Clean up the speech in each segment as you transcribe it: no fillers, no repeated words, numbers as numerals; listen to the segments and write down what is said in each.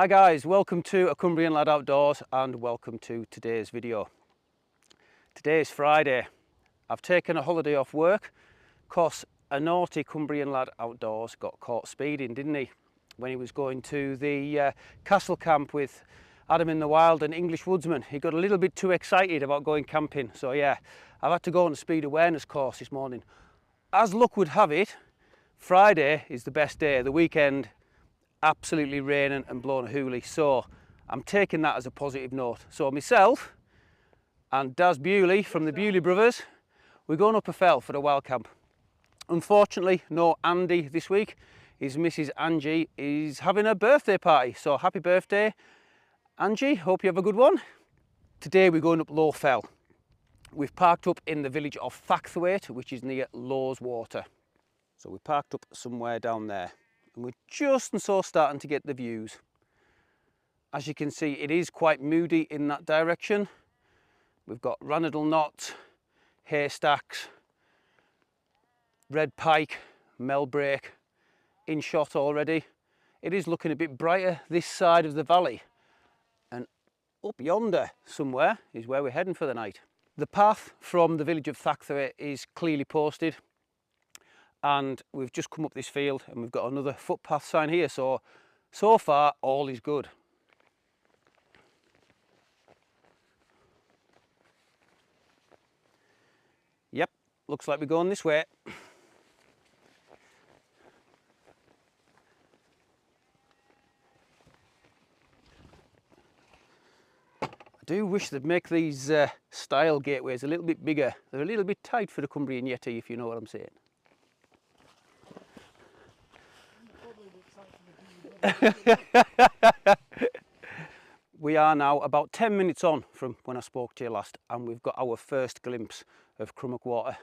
Hi guys, welcome to A Cumbrian Lad Outdoors and welcome to today's video. Today is Friday. I've taken a holiday off work because a naughty Cumbrian lad outdoors got caught speeding, didn't he? When he was going to the castle camp with Adam in the Wild and English Woodsman. He got a little bit too excited about going camping. So yeah, I've had to go on a speed awareness course this morning. As luck would have it, Friday is the best day. The weekend absolutely raining and blowing a hoolie, so I'm taking that as a positive note. So myself and Daz Bewley from the Bewley Brothers, we're going up a fell for the wild camp. Unfortunately, no Andy this week. His Mrs. Angie is having a birthday party, so happy birthday Angie, hope you have a good one. Today we're going up Low Fell. We've parked up in the village of Thackthwaite, which is near Low's Water. So we parked up somewhere down there. And we're just and so starting to get the views. As you can see, it is quite moody in that direction. We've got Rannerdale knot, Haystacks, red pike, Melbreak in shot already. It is looking a bit brighter this side of the valley, and up yonder somewhere is where we're heading for the night. The path from the village of Thackthwaite is clearly posted, and we've just come up this field and we've got another footpath sign here, so far all is good. Yep, looks like we're going this way. I do wish they'd make these stile gateways a little bit bigger. They're a little bit tight for the Cumbrian Yeti, if you know what I'm saying. We are now about 10 minutes on from when I spoke to you last, and we've got our first glimpse of Crummock water,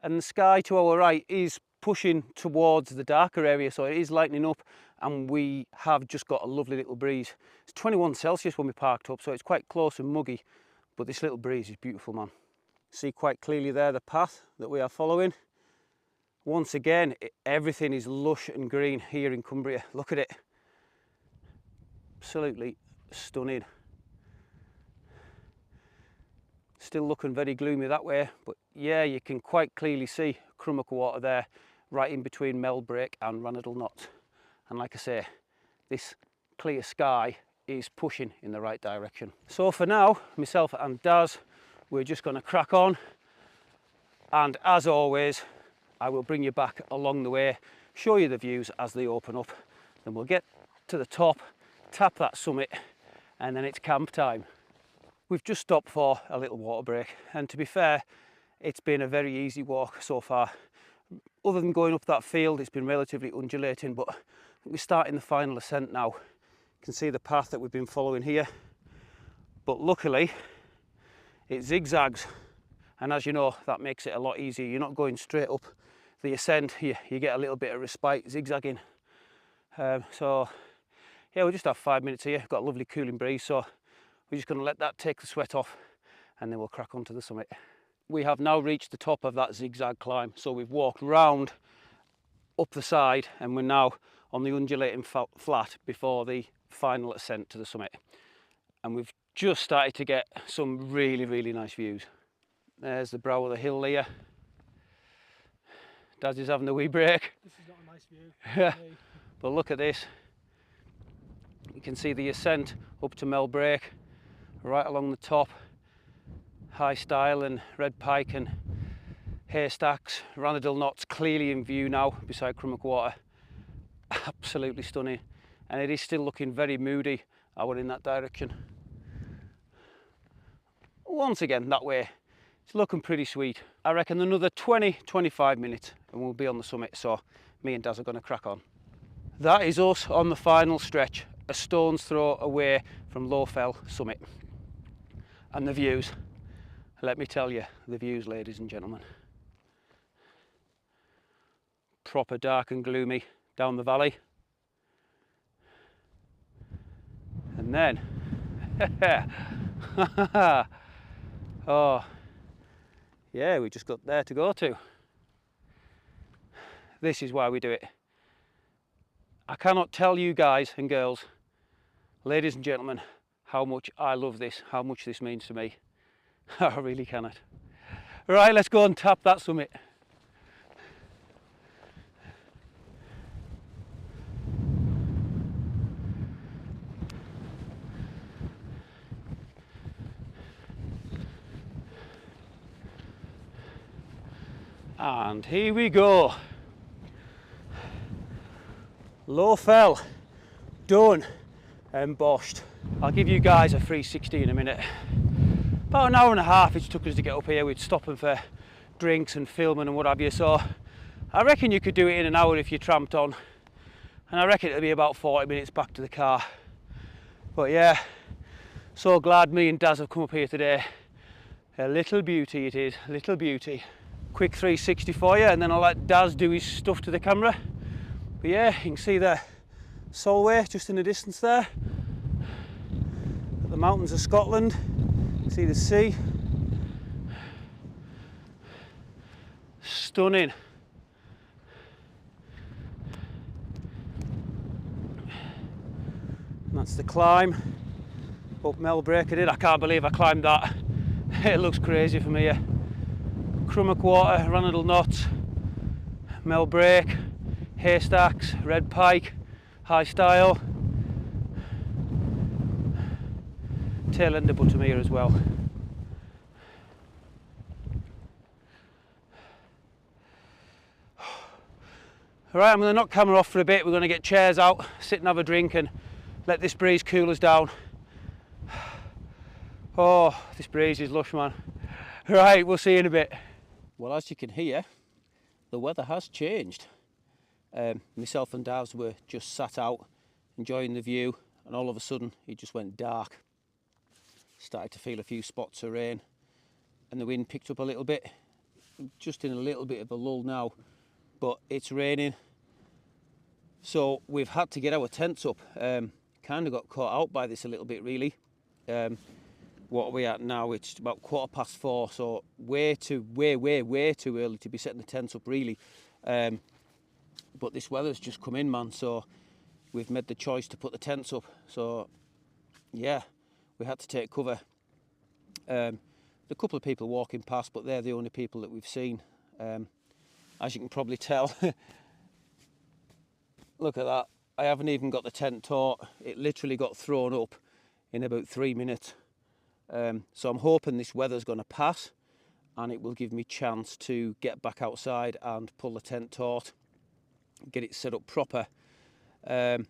and the sky to our right is pushing towards the darker area, so it is lightening up, and we have just got a lovely little breeze. It's 21 Celsius when we parked up, so it's quite close and muggy, but this little breeze is beautiful, man. See quite clearly there the path that we are following. Once again, everything is lush and green here in Cumbria. Look at it. Absolutely stunning. Still looking very gloomy that way, but yeah, you can quite clearly see Crummock water there, right in between Melbreak and Rannerdale knot. And like I say, this clear sky is pushing in the right direction. So for now, myself and Daz, we're just going to crack on, and as always, I will bring you back along the way, show you the views as they open up. Then we'll get to the top, tap that summit, and then it's camp time. We've just stopped for a little water break, and to be fair, it's been a very easy walk so far. Other than going up that field, it's been relatively undulating, but we're starting the final ascent now. You can see the path that we've been following here, but luckily it zigzags, and as you know, that makes it a lot easier. You're not going straight up the ascent here, you get a little bit of respite zigzagging. So yeah, we'll just have 5 minutes here. Got a lovely cooling breeze, so we're just going to let that take the sweat off, and then we'll crack on to the summit. We have now reached the top of that zigzag climb, so we've walked round up the side, and we're now on the undulating flat before the final ascent to the summit. And we've just started to get some really nice views. There's the brow of the hill here. Daz is having a wee break. This is not a nice view. But look at this. You can see the ascent up to Melbreak, right along the top. High stile and red pike and Haystacks, Rannerdale knots clearly in view now beside Crummock water. Absolutely stunning. And it is still looking very moody out in that direction. Once again, that way. It's looking pretty sweet. I reckon another 20-25 minutes and we'll be on the summit, so me and Daz are going to crack on. That is us on the final stretch, a stone's throw away from Low Fell summit. And the views, let me tell you, the views, ladies and gentlemen. Proper dark and gloomy down the valley. And then, oh, yeah, we just got there to go to. This is why we do it. I cannot tell you guys and girls Ladies and gentlemen, how much I love this, how much this means to me. I really cannot. Right, let's go and tap that summit. And here we go. Low fell, done, embossed. I'll give you guys a 360 in a minute. About an hour and a half it took us to get up here. We'd stopping for drinks and filming and what have you. So I reckon you could do it in an hour if you tramped on. And I reckon it'll be about 40 minutes back to the car. But yeah, so glad me and Daz have come up here today. A little beauty it is, little beauty. Quick 360 for you, and then I'll let Daz do his stuff to the camera. But yeah, you can see the Solway just in the distance there. The mountains of Scotland, you can see the sea. Stunning. And that's the climb up Melbreak I did. I can't believe I climbed that. It looks crazy from here. Crummock water, Rannerdale knot, Melbreak, Haystacks, red pike, high stile, tail end of Buttermere as well. Alright, I'm going to knock camera off for a bit. We're going to get chairs out, sit and have a drink and let this breeze cool us down. Oh, this breeze is lush, man. Right, we'll see you in a bit. Well, as you can hear, the weather has changed. Myself and Daz were just sat out enjoying the view, and all of a sudden it just went dark. Started to feel a few spots of rain, and the wind picked up a little bit. Just in a little bit of a lull now, but it's raining. So we've had to get our tents up. Kind of got caught out by this a little bit, really. What are we at now? It's about 4:15, so way too early to be setting the tents up, really. But this weather's just come in, man, so we've made the choice to put the tents up. So yeah, we had to take cover. The couple of people walking past, but they're the only people that we've seen. As you can probably tell, look at that. I haven't even got the tent taut. It literally got thrown up in about 3 minutes. So I'm hoping this weather's going to pass and it will give me chance to get back outside and pull the tent taut, get it set up proper, and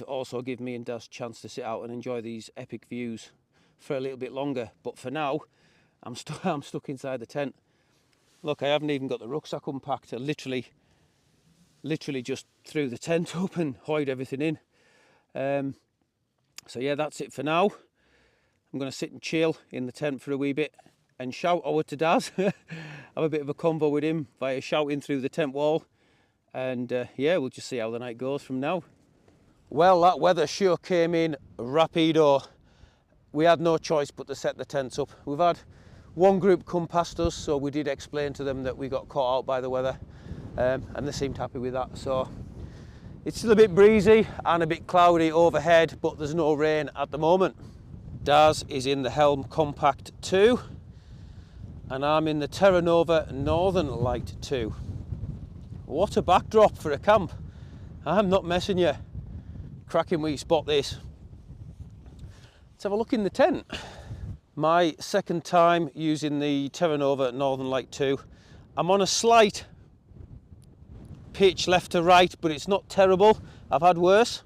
also give me and Daz a chance to sit out and enjoy these epic views for a little bit longer. But for now, I'm stuck inside the tent. Look, I haven't even got the rucksack unpacked. I literally just threw the tent up and hoid everything in. So yeah, that's it for now. I'm going to sit and chill in the tent for a wee bit and shout over to Daz. Have a bit of a convo with him via shouting through the tent wall. And yeah, we'll just see how the night goes from now. Well, that weather sure came in rapido. We had no choice but to set the tents up. We've had one group come past us, so we did explain to them that we got caught out by the weather, and they seemed happy with that. So it's still a bit breezy and a bit cloudy overhead, but there's no rain at the moment. Daz is in the Helm Compact 2 and I'm in the TerraNova Northern Lite 2. What a backdrop for a camp. I'm not messing you. Cracking wee spot this. Let's have a look in the tent. My second time using the TerraNova Northern Lite 2. I'm on a slight pitch left to right, but it's not terrible. I've had worse.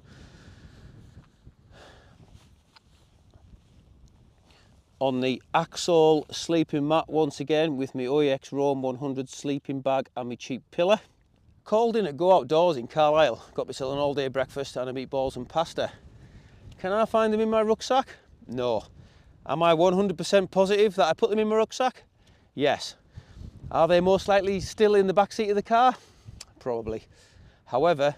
On the Axol sleeping mat once again with my OEX Roam 100 sleeping bag and my cheap pillow. Called in at Go Outdoors in Carlisle. Got myself an all-day breakfast and a meatballs and pasta. Can I find them in my rucksack? No. Am I 100% positive that I put them in my rucksack? Yes. Are they most likely still in the back seat of the car? Probably. However,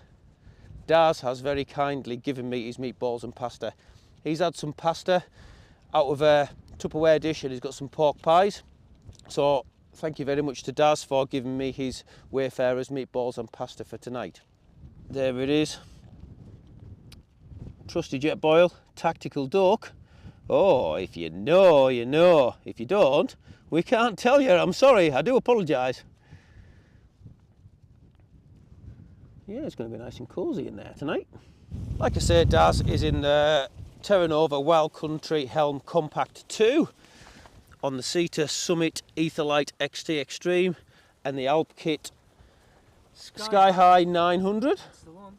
Daz has very kindly given me his meatballs and pasta. He's had some pasta out of a Tupperware dish and he's got some pork pies. So thank you very much to Daz for giving me his Wayfarers meatballs and pasta for tonight. There it is. trusty jet boil, tactical duck. Oh, if you know, you know. If you don't, we can't tell you. I'm sorry, I do apologise. Yeah, it's going to be nice and cosy in there tonight. Like I say, Daz is in the TerraNova Wild Country Helm Compact 2 on the Cedar Summit Etherlite XT Extreme and the Alp Kit Sky High 900. That's the one.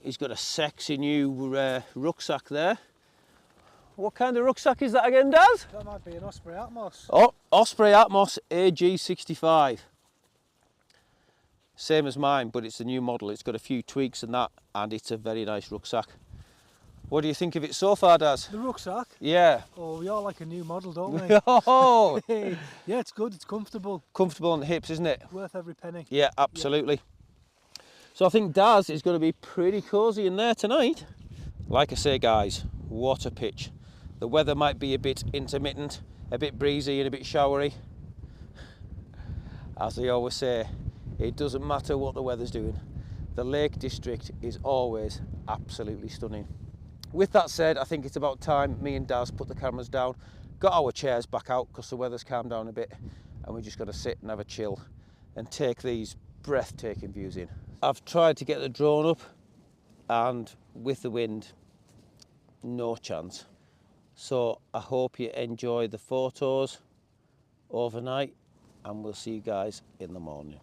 He's got a sexy new rucksack there. What kind of rucksack is that again, Daz? That might be an Osprey Atmos. Oh, Osprey Atmos AG65. Same as mine, but it's a new model. It's got a few tweaks and that, and it's a very nice rucksack. What do you think of it so far, Daz? The rucksack? Yeah. Oh, we all like a new model, don't we? Oh! Yeah, it's good, it's comfortable. Comfortable on the hips, isn't it? Worth every penny. Yeah, absolutely. Yeah. So I think Daz is going to be pretty cosy in there tonight. Like I say, guys, what a pitch. The weather might be a bit intermittent, a bit breezy and a bit showery. As they always say, it doesn't matter what the weather's doing. The Lake District is always absolutely stunning. With that said, I think it's about time me and Daz put the cameras down, got our chairs back out because the weather's calmed down a bit, and we're just going to sit and have a chill and take these breathtaking views in. I've tried to get the drone up, and with the wind, no chance. So I hope you enjoy the photos overnight, and we'll see you guys in the morning.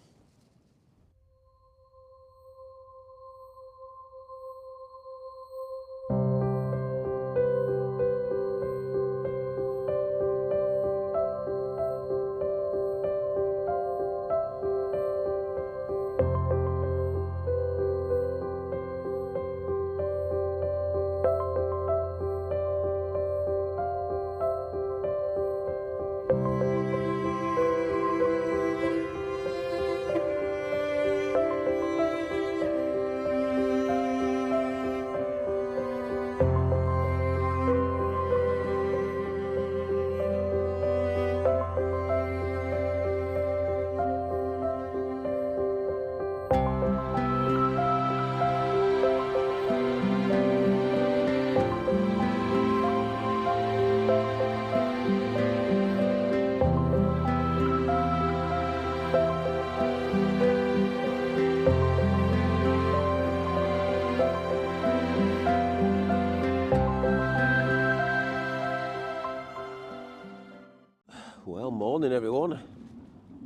Well, morning everyone.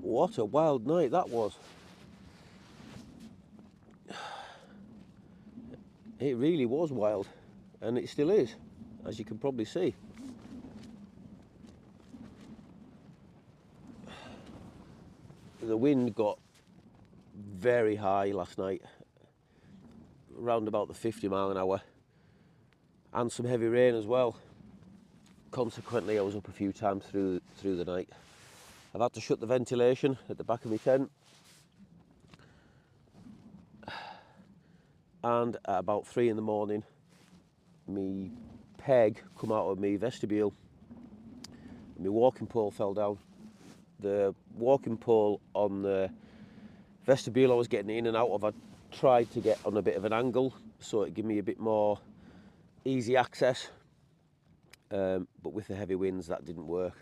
What a wild night that was. It really was wild, and it still is, as you can probably see. The wind got very high last night, around about the 50 mile an hour, and some heavy rain as well. Consequently, I was up a few times through the night. I've had to shut the ventilation at the back of my tent, and at about 3 in the morning, my peg come out of my vestibule. My walking pole fell down. The walking pole on the vestibule I was getting in and out of, I tried to get on a bit of an angle so it gave me a bit more easy access. But with the heavy winds that didn't work.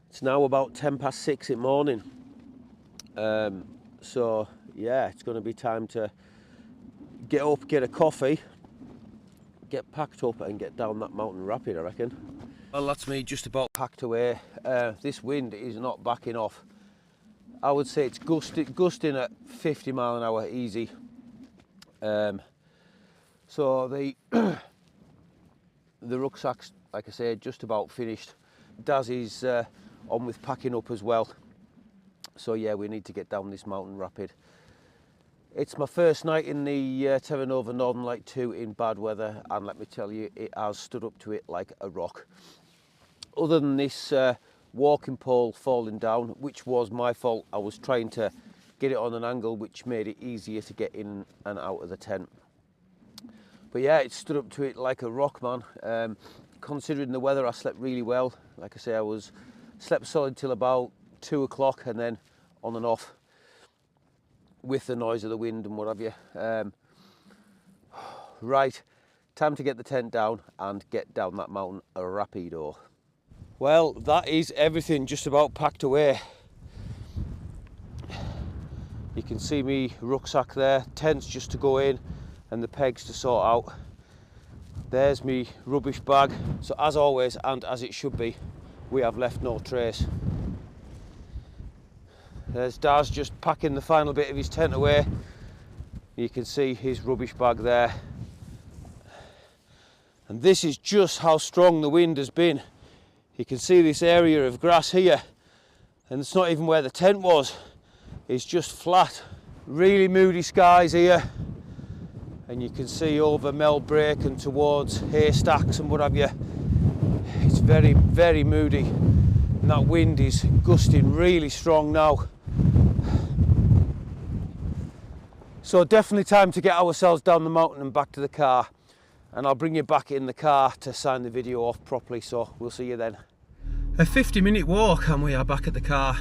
It's now about 10 past 6 in the morning. So yeah, it's going to be time to get up, get a coffee, get packed up and get down that mountain rapid, I reckon. Well, that's me just about packed away. This wind is not backing off. I would say it's gusting at 50 mile an hour easy. So the the rucksack's, like I say, just about finished. Daz is on with packing up as well. So yeah, we need to get down this mountain rapid. It's my first night in the TerraNova Northern Lite 2 in bad weather, and let me tell you, it has stood up to it like a rock. Other than this walking pole falling down, which was my fault, I was trying to get it on an angle which made it easier to get in and out of the tent. But yeah, it stood up to it like a rock, man. Considering the weather, I slept really well. Like I say, slept solid till about 2 o'clock, and then on and off with the noise of the wind and what have you. Right, time to get the tent down and get down that mountain rapido. Well, that is everything just about packed away. You can see me rucksack there, tents just to go in and the pegs to sort out. There's me rubbish bag. So as always, and as it should be, we have left no trace. There's Daz just packing the final bit of his tent away. You can see his rubbish bag there. And this is just how strong the wind has been. You can see this area of grass here, and it's not even where the tent was. It's just flat. Really moody skies here. And you can see over Melbreak and towards Haystacks and what have you. It's very, very moody. And that wind is gusting really strong now. So definitely time to get ourselves down the mountain and back to the car. And I'll bring you back in the car to sign the video off properly, so we'll see you then. A 50-minute walk and we are back at the car,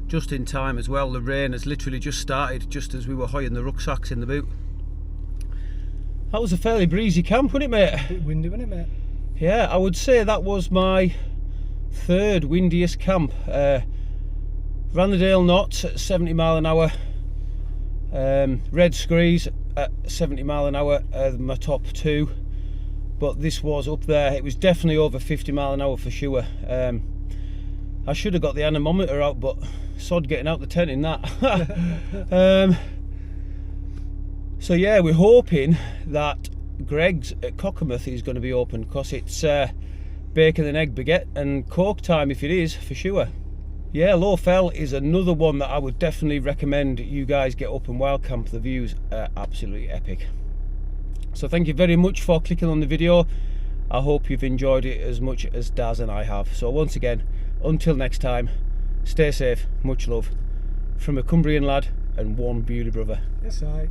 just in time as well. The rain has literally just started just as we were hoying the rucksacks in the boot. That was a fairly breezy camp, wasn't it, mate? A bit windy, wasn't it, mate? Yeah, I would say that was my third windiest camp. Rannerdale knots at 70 mile an hour. Red Screes at 70 mile an hour are my top two. But this was up there. It was definitely over 50 mile an hour for sure. I should have got the anemometer out, but sod getting out the tent in that. So yeah, we're hoping that Greg's at Cockermouth is going to be open, because it's bacon and egg baguette and coke time if it is, for sure. Yeah, Low Fell is another one that I would definitely recommend you guys get up and wild camp. The views are absolutely epic. So thank you very much for clicking on the video. I hope you've enjoyed it as much as Daz and I have. So once again, until next time, stay safe, much love from a Cumbrian lad and one beauty brother. Yes, I.